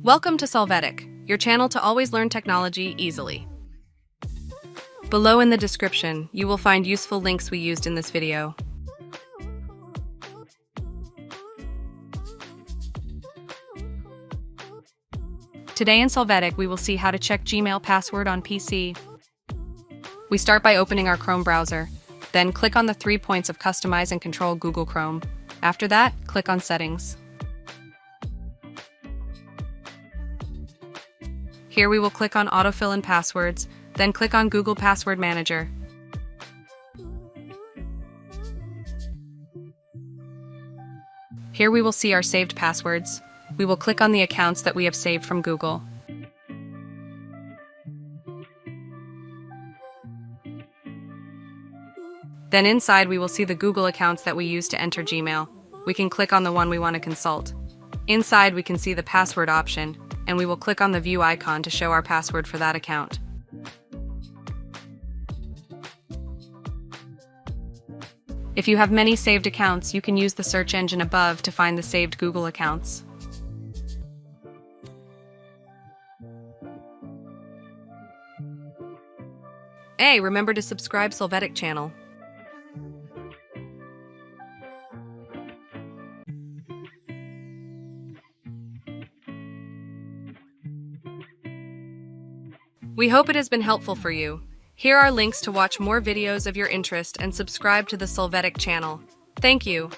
Welcome to Solvetic, your channel to always learn technology easily. Below in the description, you will find useful links we used in this video. Today in Solvetic, we will see how to check Gmail password on PC. We start by opening our Chrome browser, then click on the 3 points of Customize and Control Google Chrome. After that, click on Settings. Here we will click on Autofill and Passwords, then click on Google Password Manager. Here we will see our saved passwords. We will click on the accounts that we have saved from Google. Then inside we will see the Google accounts that we use to enter Gmail. We can click on the one we want to consult. Inside we can see the password option, and we will click on the view icon to show our password for that account. If you have many saved accounts, you can use the search engine above to find the saved Google accounts. Hey, remember to subscribe Solvetic channel. We hope it has been helpful for you. Here are links to watch more videos of your interest and subscribe to the Solvetic channel. Thank you.